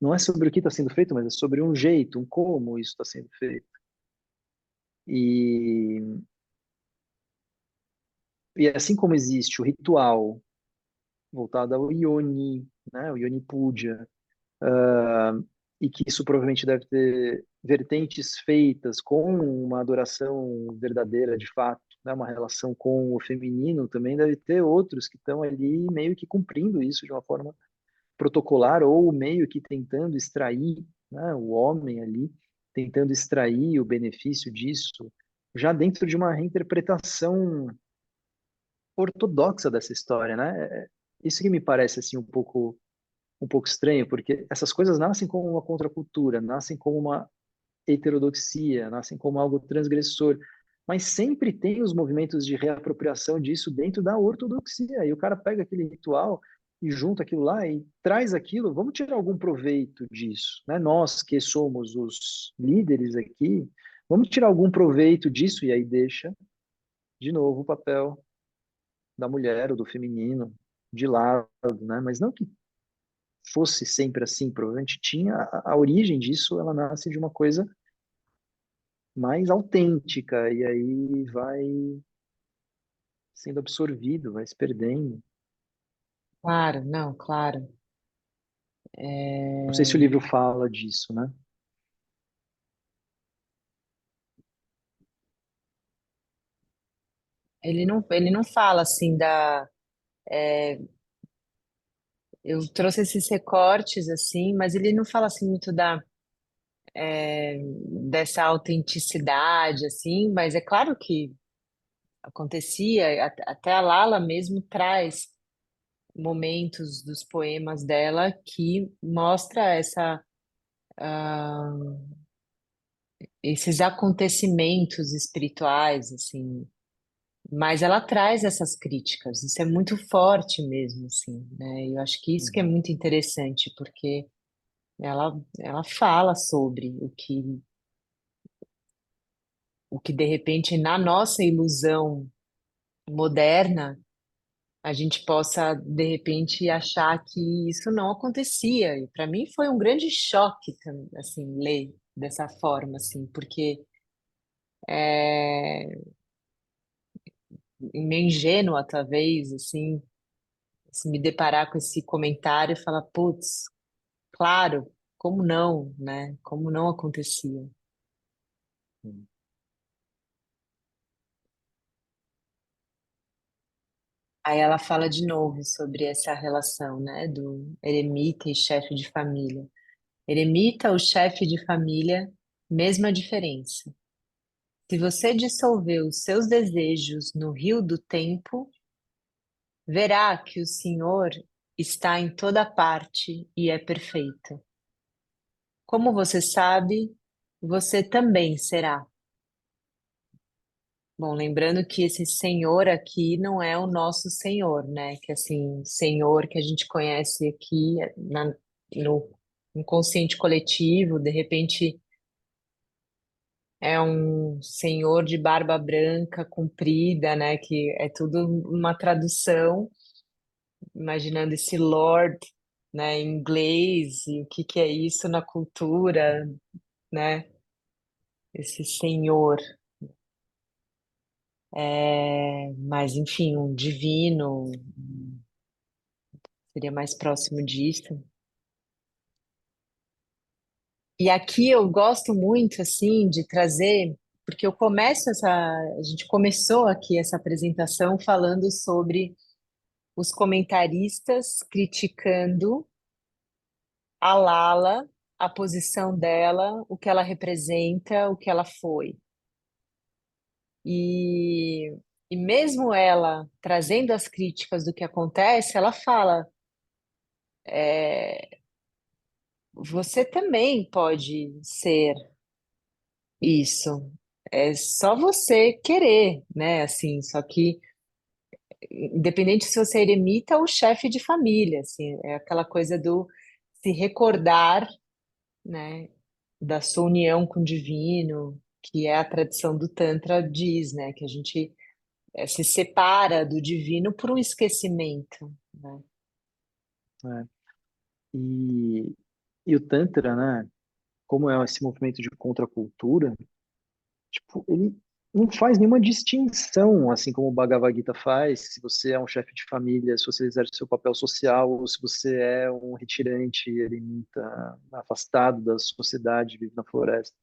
Speaker 1: não é sobre o que está sendo feito, mas é sobre um jeito, um como isso está sendo feito. E, e assim como existe o ritual voltado ao Yoni, né? O Yoni Puja, e que isso provavelmente deve ter vertentes feitas com uma adoração verdadeira, de fato, né, uma relação com o feminino, também deve ter outros que estão ali meio que cumprindo isso de uma forma protocolar ou meio que tentando extrair, né, o homem ali, tentando extrair o benefício disso, já dentro de uma reinterpretação ortodoxa dessa história, né? Isso que me parece assim um pouco estranho, porque essas coisas nascem como uma contracultura, nascem como uma heterodoxia, nascem como algo transgressor, mas sempre tem os movimentos de reapropriação disso dentro da ortodoxia. E o cara pega aquele ritual e junta aquilo lá e traz aquilo, vamos tirar algum proveito disso, né? Nós que somos os líderes aqui, vamos tirar algum proveito disso e aí deixa de novo o papel da mulher ou do feminino de lado, né? Mas não que fosse sempre assim, provavelmente tinha a origem disso, ela nasce de uma coisa mais autêntica e aí vai sendo absorvido, vai se perdendo.
Speaker 2: Claro, não, claro.
Speaker 1: Não sei se o
Speaker 2: É,
Speaker 1: livro fala disso, né?
Speaker 2: ele não fala assim da. Eu trouxe esses recortes assim, mas ele não fala assim muito dessa autenticidade assim, mas é claro que acontecia, até a Lala mesmo traz momentos dos poemas dela que mostra ah, esses acontecimentos espirituais assim, mas ela traz essas críticas, isso é muito forte mesmo assim, né? Eu acho que isso que é
Speaker 1: Uhum.
Speaker 2: muito interessante, porque ela fala sobre o que de repente na nossa ilusão moderna a gente possa de repente achar que isso não acontecia. E para mim foi um grande choque, assim, ler dessa forma, assim, porque é meio ingênua talvez, assim, se me deparar com esse comentário e falar, putz, claro, como não, né? Como não acontecia.
Speaker 1: Uhum.
Speaker 2: Aí ela fala de novo sobre essa relação, né, do eremita e chefe de família. Eremita ou chefe de família, mesma diferença. Se você dissolver os seus desejos no rio do tempo, verá que o Senhor está em toda parte e é perfeito. Como você sabe, você também será. Bom, lembrando que esse Senhor aqui não é o nosso Senhor, né? Que assim, Senhor que a gente conhece aqui no inconsciente coletivo, de repente é um senhor de barba branca comprida, né? Que é tudo uma tradução, imaginando esse Lord, né, em inglês, e o que que é isso na cultura, né? Esse senhor. Mas enfim, um divino seria mais próximo disso. E aqui eu gosto muito, assim, de trazer, porque a gente começou aqui essa apresentação falando sobre os comentaristas criticando a Lala, a posição dela, o que ela representa, o que ela foi. E, e mesmo ela trazendo as críticas do que acontece, ela fala: é, você também pode ser isso. É só você querer, né? Assim, só que independente se você é eremita ou chefe de família, assim, é aquela coisa do se recordar, né, da sua união com o divino, que é a tradição do Tantra diz, né, que a gente se separa do divino por um esquecimento, né?
Speaker 1: né? E, e o Tantra, né? Como é esse movimento de contracultura, tipo, ele não faz nenhuma distinção, assim como o Bhagavad Gita faz, se você é um chefe de família, se você exerce seu papel social, ou se você é um retirante, eremita, afastado da sociedade, vive na floresta.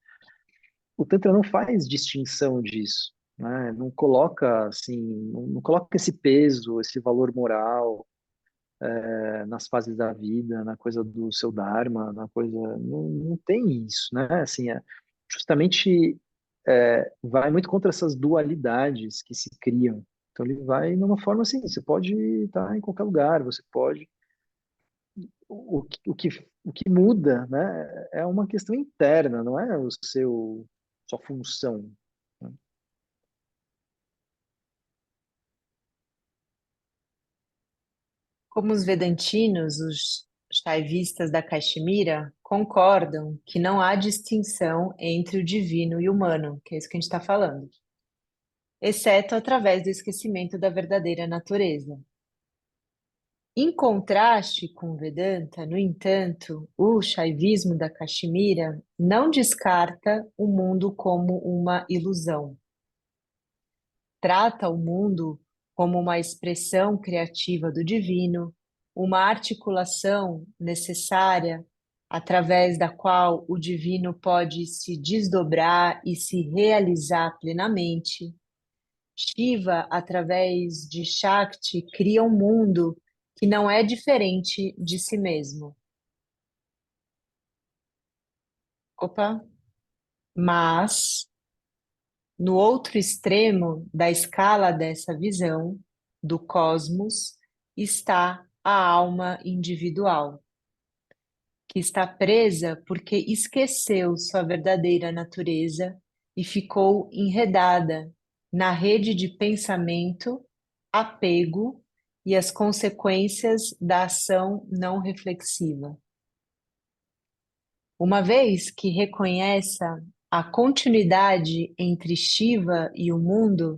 Speaker 1: O Tantra não faz distinção disso, né? Não coloca, assim, não coloca esse peso, esse valor moral, nas fases da vida, na coisa do seu Dharma, na coisa. Não tem isso, né? Assim, justamente vai muito contra essas dualidades que se criam. Então ele vai numa forma assim, você pode estar em qualquer lugar, você pode. O que muda, né, é uma questão interna, não é sua função, né?
Speaker 2: Como os vedantinos, os shaivistas da Caxemira concordam que não há distinção entre o divino e o humano, que é isso que a gente está falando, exceto através do esquecimento da verdadeira natureza. Em contraste com o Vedanta, no entanto, o Shaivismo da Caxemira não descarta o mundo como uma ilusão. Trata o mundo como uma expressão criativa do divino, uma articulação necessária através da qual o divino pode se desdobrar e se realizar plenamente. Shiva, através de Shakti, cria um mundo que não é diferente de si mesmo. Opa! Mas, no outro extremo da escala dessa visão do cosmos, está a alma individual, que está presa porque esqueceu sua verdadeira natureza e ficou enredada na rede de pensamento, apego e as consequências da ação não reflexiva. Uma vez que reconheça a continuidade entre Shiva e o mundo,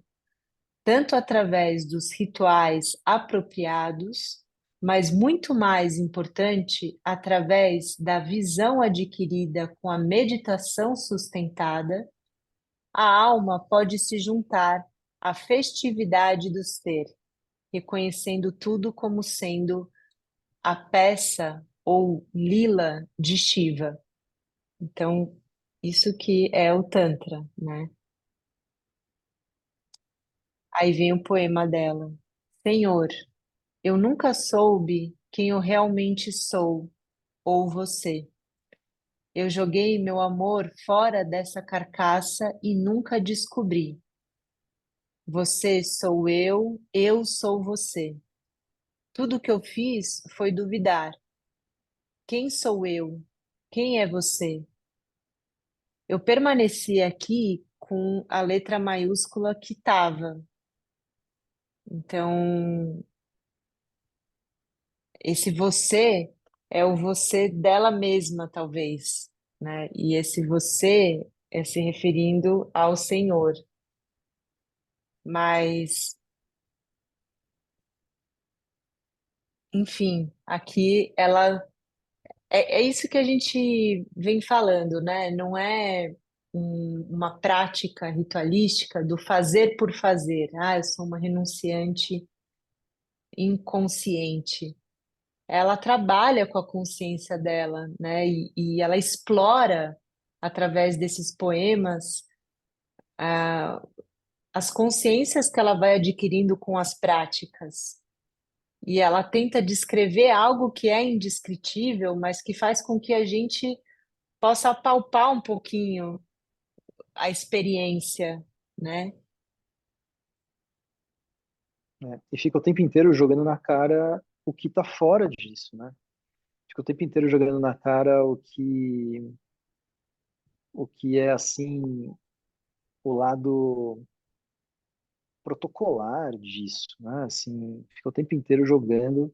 Speaker 2: tanto através dos rituais apropriados, mas muito mais importante, através da visão adquirida com a meditação sustentada, a alma pode se juntar à festividade do ser, reconhecendo tudo como sendo a peça ou lila de Shiva. Então, isso que é o Tantra, né? Aí vem o poema dela. Senhor, eu nunca soube quem eu realmente sou, ou você. Eu joguei meu amor fora dessa carcaça e nunca descobri. Você sou eu sou você. Tudo que eu fiz foi duvidar. Quem sou eu? Quem é você? Eu permaneci aqui com a letra maiúscula que estava. Então, esse você é o você dela mesma, talvez, né? E esse você é se referindo ao Senhor. Mas, enfim, aqui ela é isso que a gente vem falando, né? Não é uma prática ritualística do fazer por fazer. Ah, eu sou uma renunciante inconsciente. Ela trabalha com a consciência dela, né? E ela explora, através desses poemas, ah, as consciências que ela vai adquirindo com as práticas. E ela tenta descrever algo que é indescritível, mas que faz com que a gente possa apalpar um pouquinho a experiência, né?
Speaker 1: né? E fica o tempo inteiro jogando na cara o que está fora disso, né? Fica o tempo inteiro jogando na cara o que é assim o lado protocolar disso, né? Assim, fica o tempo inteiro jogando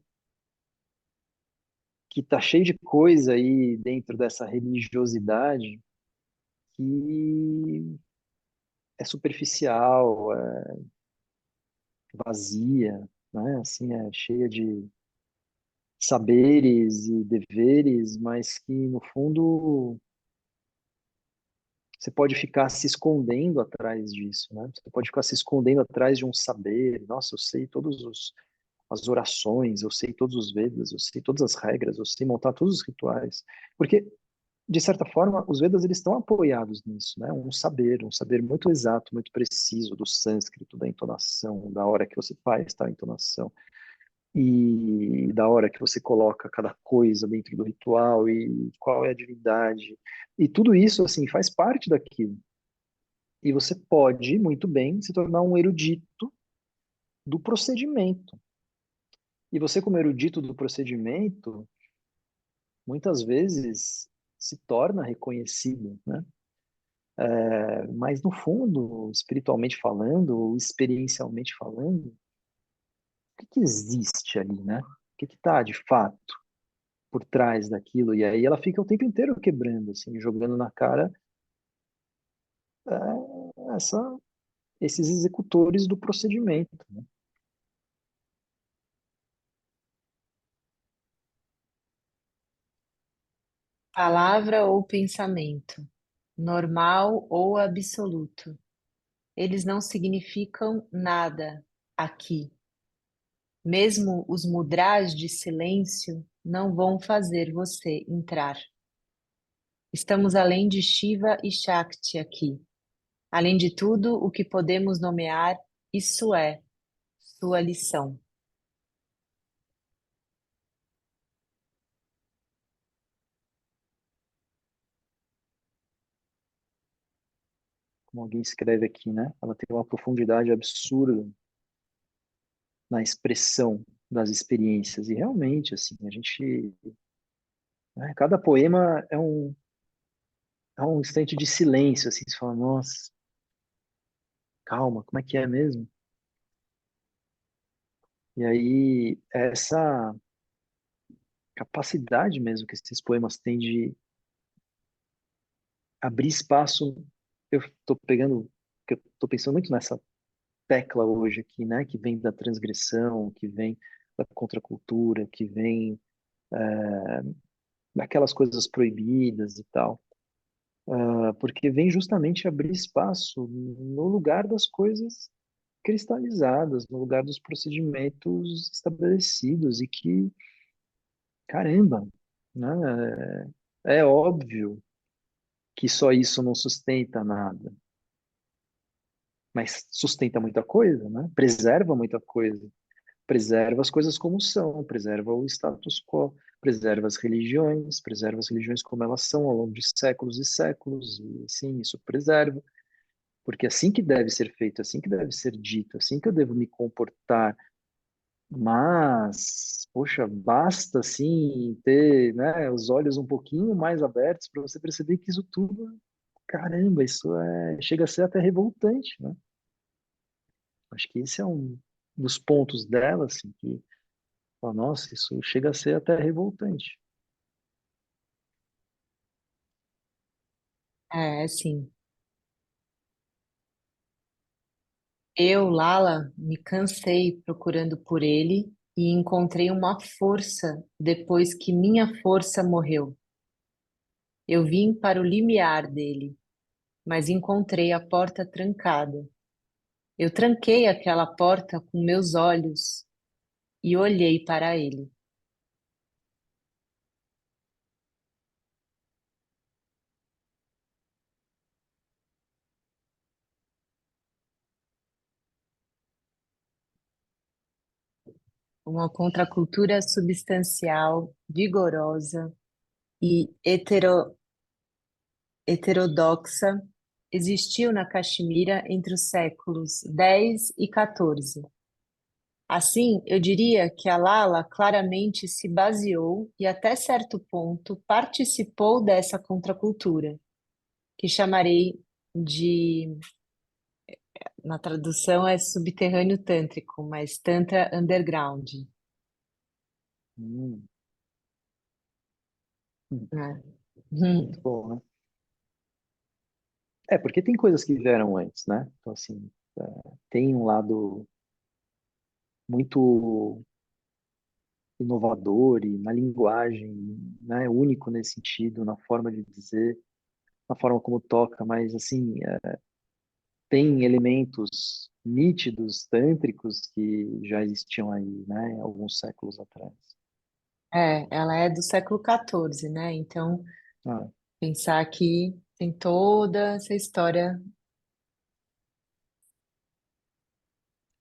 Speaker 1: que tá cheio de coisa aí dentro dessa religiosidade que é superficial, é vazia, né? Assim, é cheia de saberes e deveres, mas que no fundo você pode ficar se escondendo atrás disso, né? Você pode ficar se escondendo atrás de um saber. Nossa, eu sei as orações, eu sei todos os Vedas, eu sei todas as regras, eu sei montar todos os rituais. Porque, de certa forma, os Vedas eles estão apoiados nisso, né? Um saber muito exato, muito preciso do sânscrito, da entonação, da hora que você faz tal entonação e da hora que você coloca cada coisa dentro do ritual e qual é a divindade. E tudo isso, assim, faz parte daquilo. E você pode, muito bem, se tornar um erudito do procedimento. E você, como erudito do procedimento, muitas vezes se torna reconhecido, né? Mas, no fundo, espiritualmente falando, ou experiencialmente falando, o que existe ali, né? O que está, de fato, por trás daquilo? E aí ela fica o tempo inteiro quebrando, assim, jogando na cara essa, esses executores do procedimento, né?
Speaker 2: Palavra ou pensamento, normal ou absoluto. Eles não significam nada aqui. Mesmo os mudras de silêncio não vão fazer você entrar. Estamos além de Shiva e Shakti aqui. Além de tudo, o que podemos nomear, isso é sua lição.
Speaker 1: Como alguém escreve aqui, né? Ela tem uma profundidade absurda na expressão das experiências. E realmente, assim, a gente, né, cada poema é um instante de silêncio, assim, você fala, nossa, calma, como é que é mesmo? E aí, essa capacidade mesmo que esses poemas têm de abrir espaço, eu estou pegando, que eu estou pensando muito nessa tecla hoje aqui, né, que vem da transgressão, que vem da contracultura, que vem daquelas coisas proibidas e tal. Porque vem justamente abrir espaço no lugar das coisas cristalizadas, no lugar dos procedimentos estabelecidos e que, caramba, né, é óbvio que só isso não sustenta nada, mas sustenta muita coisa, né? Preserva muita coisa. preserva as coisas como são, preserva o status quo, preserva as religiões como elas são ao longo de séculos e séculos, e assim, isso preserva, porque é assim que deve ser feito, é assim que deve ser dito, é assim que eu devo me comportar. Mas, poxa, basta assim ter, né, os olhos um pouquinho mais abertos para você perceber que isso tudo, caramba, isso chega a ser até revoltante, né? Acho que esse é um dos pontos dela, assim, que, fala, nossa, isso chega a ser até revoltante.
Speaker 2: É, assim, eu, Lala, me cansei procurando por ele e encontrei uma força depois que minha força morreu. Eu vim para o limiar dele, mas encontrei a porta trancada. Eu tranquei aquela porta com meus olhos e olhei para ele. Uma contracultura substancial, vigorosa e heterodoxa existiu na Caxemira entre os séculos X e XIV. Assim, eu diria que a Lala claramente se baseou e, até certo ponto, participou dessa contracultura, que chamarei de, na tradução é subterrâneo tântrico, mas Tantra Underground,
Speaker 1: Hum, hum,
Speaker 2: né?
Speaker 1: muito bom, né? É, porque tem coisas que vieram antes, né? Então, assim, tem um lado muito inovador e na linguagem, né, único nesse sentido, na forma de dizer, na forma como toca, mas assim, tem elementos nítidos, tântricos que já existiam aí, né, alguns séculos atrás.
Speaker 2: É, ela é do século XIV, né? Então,
Speaker 1: Ah,
Speaker 2: pensar que tem toda essa história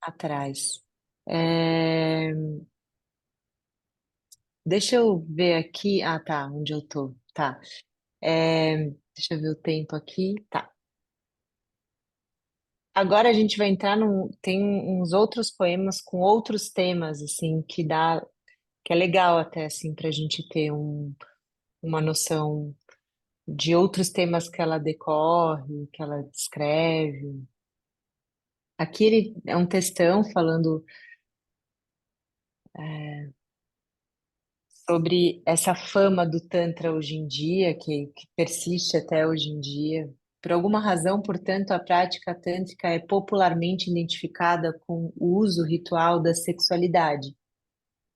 Speaker 2: atrás. É, deixa eu ver aqui. Ah, tá, onde eu tô. Tá. Deixa eu ver o tempo aqui. Tá. Agora a gente vai entrar num. Tem uns outros poemas com outros temas, assim, que é legal até, assim, para a gente ter uma noção de outros temas que ela decorre, que ela descreve. Aqui ele é um textão falando sobre essa fama do Tantra hoje em dia, que persiste até hoje em dia. Por alguma razão, portanto, a prática tântrica é popularmente identificada com o uso ritual da sexualidade,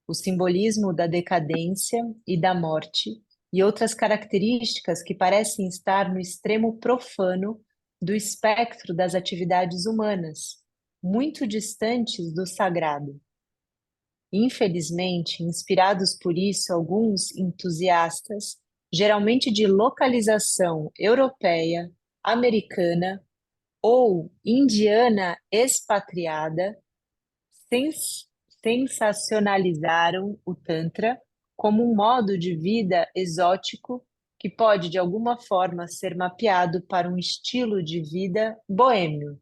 Speaker 2: o simbolismo da decadência e da morte, e outras características que parecem estar no extremo profano do espectro das atividades humanas, muito distantes do sagrado. Infelizmente, inspirados por isso, alguns entusiastas, geralmente de localização europeia, americana ou indiana expatriada, sens- sensacionalizaram o Tantra como um modo de vida exótico que pode, de alguma forma, ser mapeado para um estilo de vida boêmio.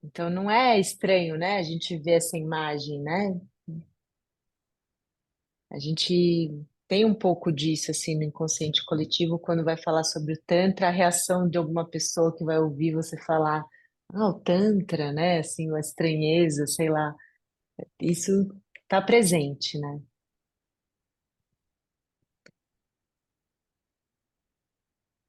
Speaker 2: Então, não é estranho, né? A gente vê essa imagem, né? A gente tem um pouco disso assim no inconsciente coletivo quando vai falar sobre o Tantra, a reação de alguma pessoa que vai ouvir você falar, ah, o Tantra, né? Assim, a estranheza, sei lá. Isso está presente, né?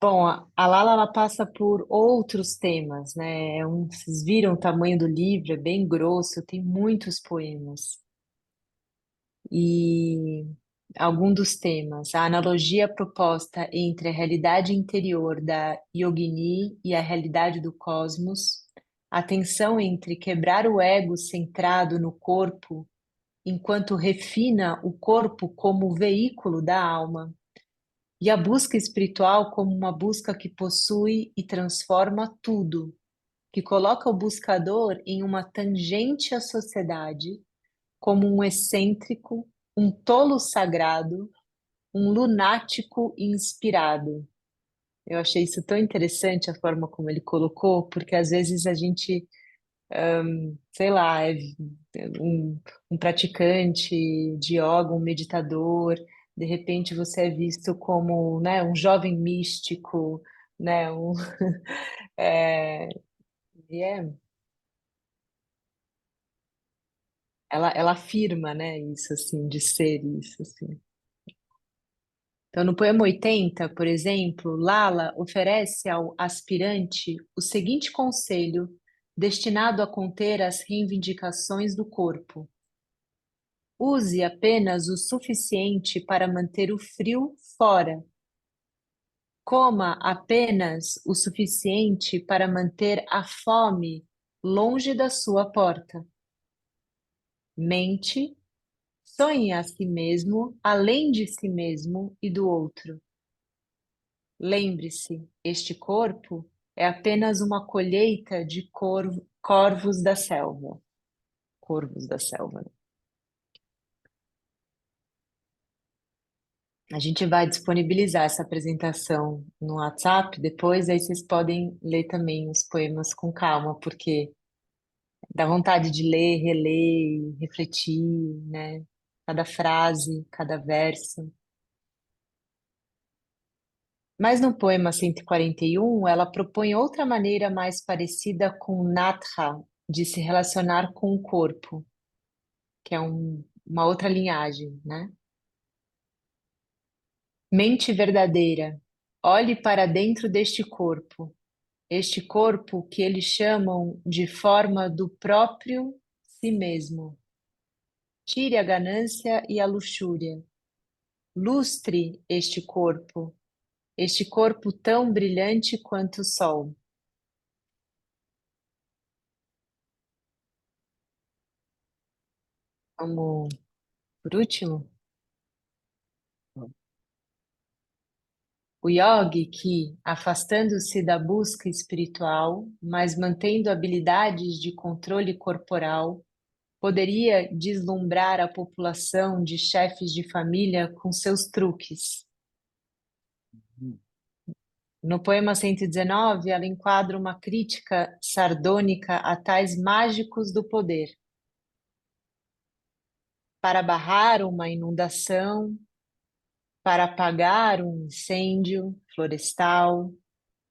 Speaker 2: Bom, a Lala ela passa por outros temas, né? Vocês viram o tamanho do livro, é bem grosso, tem muitos poemas. E algum dos temas, a analogia proposta entre a realidade interior da yogini e a realidade do cosmos, a tensão entre quebrar o ego centrado no corpo, enquanto refina o corpo como veículo da alma, e a busca espiritual como uma busca que possui e transforma tudo. que coloca o buscador em uma tangente à sociedade, como um excêntrico, um tolo sagrado, um lunático inspirado. Eu achei isso tão interessante a forma como ele colocou, porque às vezes a gente, sei lá, é um, um praticante de yoga, um meditador, de repente você é visto como, né, um jovem místico, né, é, e ela afirma, né, isso assim, de ser isso assim. Então, no poema 80, por exemplo, Lala oferece ao aspirante o seguinte conselho, destinado a conter as reivindicações do corpo: use apenas o suficiente para manter o frio fora. Coma apenas o suficiente para manter a fome longe da sua porta. Mente, sonhe a si mesmo, além de si mesmo e do outro. Lembre-se, este corpo é apenas uma colheita de corvos da selva. Corvos da selva. A gente vai disponibilizar essa apresentação no WhatsApp depois, aí vocês podem ler também os poemas com calma, porque dá vontade de ler, reler, refletir, né? Cada frase, cada verso. Mas no poema 141, ela propõe outra maneira mais parecida com Natha de se relacionar com o corpo, que é uma outra linhagem, né? Mente verdadeira, olhe para dentro deste corpo, este corpo que eles chamam de forma do próprio si mesmo. Tire a ganância e a luxúria. Lustre este corpo tão brilhante quanto o sol. Como por último, o yogi que, afastando-se da busca espiritual, mas mantendo habilidades de controle corporal, poderia deslumbrar a população de chefes de família com seus truques. No poema 119, ela enquadra uma crítica sardônica a tais mágicos do poder. Para barrar uma inundação, para apagar um incêndio florestal,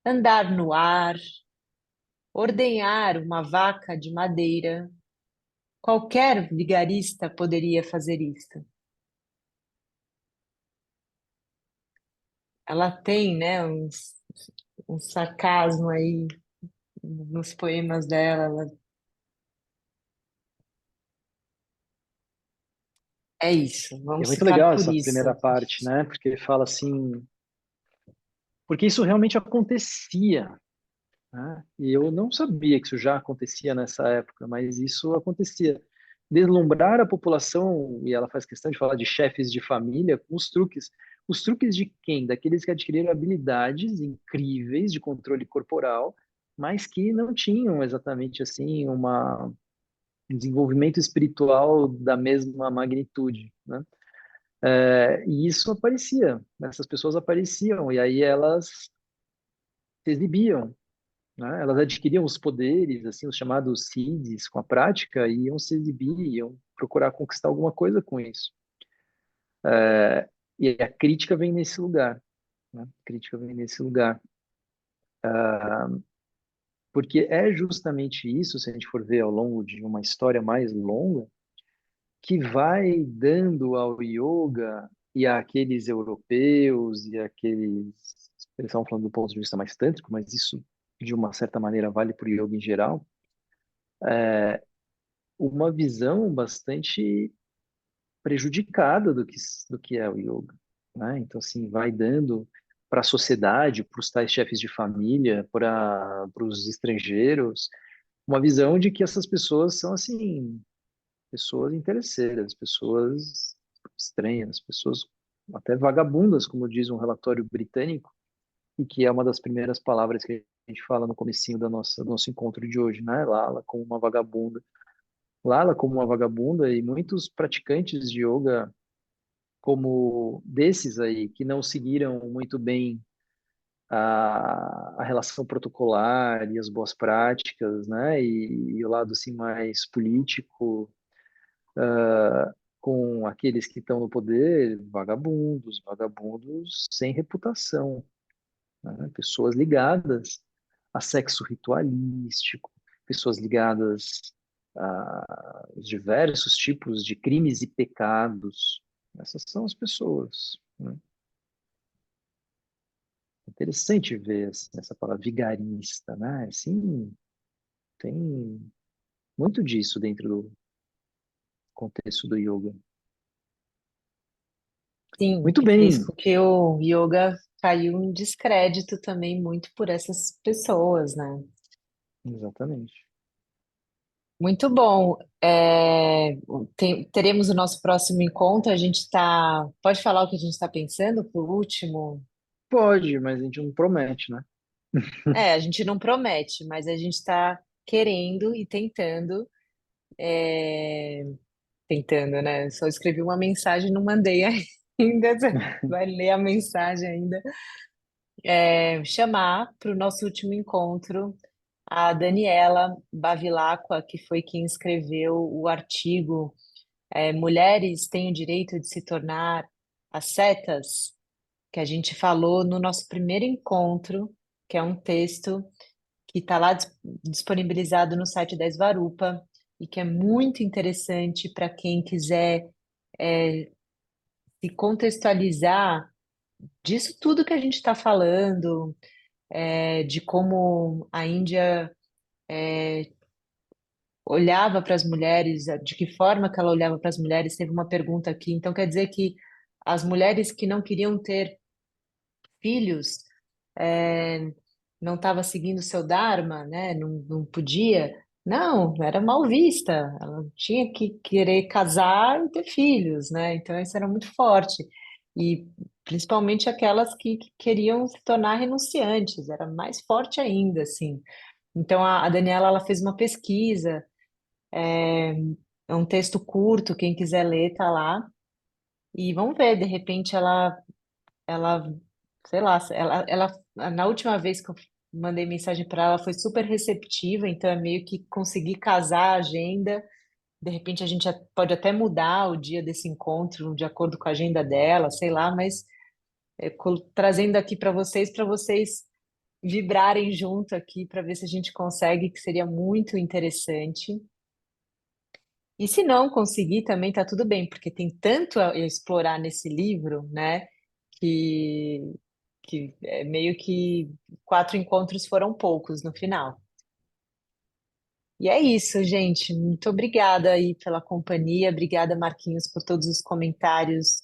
Speaker 2: andar no ar, ordenhar uma vaca de madeira. Qualquer vigarista poderia fazer isso. Ela tem, né, um sarcasmo aí nos poemas dela. É isso,
Speaker 1: E é
Speaker 2: vamos
Speaker 1: muito
Speaker 2: ficar
Speaker 1: legal
Speaker 2: por
Speaker 1: essa primeira
Speaker 2: isso.
Speaker 1: parte, né? Porque ele fala assim, porque isso realmente acontecia, né? E eu não sabia que isso já acontecia nessa época, mas isso acontecia. Deslumbrar a população, e ela faz questão de falar de chefes de família, com os truques. Os truques de quem? Daqueles que adquiriram habilidades incríveis de controle corporal, mas que não tinham exatamente assim um desenvolvimento espiritual da mesma magnitude, né? E isso aparecia, essas pessoas apareciam, e aí elas se exibiam, né? Elas adquiriam os poderes, assim, os chamados seeds, com a prática, e iam se exibir, iam procurar conquistar alguma coisa com isso. E a crítica vem nesse lugar, né? A crítica vem nesse lugar. Porque é justamente isso, se a gente for ver ao longo de uma história mais longa, que vai dando ao yoga e àqueles europeus e àqueles, eles estão falando do ponto de vista mais tântrico, mas isso de uma certa maneira vale para o yoga em geral, uma visão bastante prejudicada do que é o yoga, né? Então assim, vai dando para a sociedade, para os tais chefes de família, para os estrangeiros, uma visão de que essas pessoas são assim pessoas interesseiras, pessoas estranhas, pessoas até vagabundas, como diz um relatório britânico, e que é uma das primeiras palavras que gente fala no comecinho do nosso encontro de hoje, né? Lala como uma vagabunda. Lala como uma vagabunda e muitos praticantes de yoga como desses aí, que não seguiram muito bem a relação protocolar e as boas práticas, né? E o lado assim mais político, com aqueles que estão no poder, vagabundos, vagabundos sem reputação, né? Pessoas ligadas a sexo ritualístico, pessoas ligadas a diversos tipos de crimes e pecados. Essas são as pessoas, né? Interessante ver essa palavra vigarista, né? Sim, tem muito disso dentro do contexto do yoga.
Speaker 2: Sim,
Speaker 1: Muito
Speaker 2: que fez
Speaker 1: bem,
Speaker 2: com que o yoga caiu em descrédito também muito por essas pessoas, né?
Speaker 1: exatamente.
Speaker 2: Muito bom. Teremos o nosso próximo encontro. A gente está. Pode falar o que a gente está pensando por último?
Speaker 1: Pode, mas a gente não promete, né?
Speaker 2: A gente não promete, mas a gente está querendo e tentando. é, Tentando, né? Só escrevi uma mensagem e não mandei ainda. Você vai ler a mensagem ainda. Chamar para o nosso último encontro a Daniela Bavilacqua, que foi quem escreveu o artigo Mulheres têm o direito de se tornar ascetas, que a gente falou no nosso primeiro encontro, que é um texto que está lá disponibilizado no site da Svarupa e que é muito interessante para quem quiser se contextualizar disso tudo que a gente está falando, de como a Índia olhava para as mulheres, de que forma que ela olhava para as mulheres. Teve uma pergunta aqui. Então, quer dizer que as mulheres que não queriam ter filhos é, não estava seguindo o seu dharma, né? Não podia. Não, era mal vista. Ela tinha que querer casar e ter filhos, né? Então, isso era muito forte. E principalmente aquelas que queriam se tornar renunciantes, era mais forte ainda, assim. Então, a Daniela, ela fez uma pesquisa, é um texto curto, quem quiser ler, tá lá. E vamos ver, de repente ela, sei lá, na última vez que eu mandei mensagem para ela, foi super receptiva, então é meio que conseguir casar a agenda. De repente a gente pode até mudar o dia desse encontro de acordo com a agenda dela, sei lá, mas trazendo aqui para vocês vibrarem junto aqui, para ver se a gente consegue, que seria muito interessante. E se não conseguir também tá tudo bem, porque tem tanto a explorar nesse livro, né? Que, que é meio que 4 encontros foram poucos no final. E é isso, gente. Muito obrigada aí pela companhia. Obrigada, Marquinhos, por todos os comentários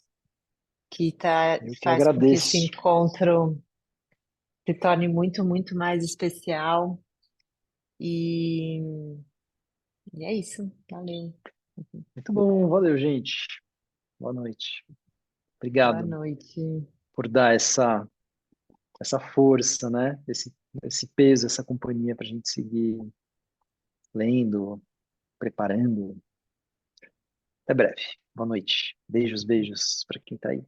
Speaker 1: Eu que
Speaker 2: faz com que esse
Speaker 1: agradeço.
Speaker 2: encontro se torne muito, muito mais especial. E, e é isso. Valeu.
Speaker 1: Muito bom, valeu, gente. Boa noite.
Speaker 2: Boa
Speaker 1: Obrigado
Speaker 2: noite.
Speaker 1: por dar essa força, né? Esse peso, essa companhia para a gente seguir lendo, preparando. Até breve. Boa noite. Beijos, beijos para quem está aí.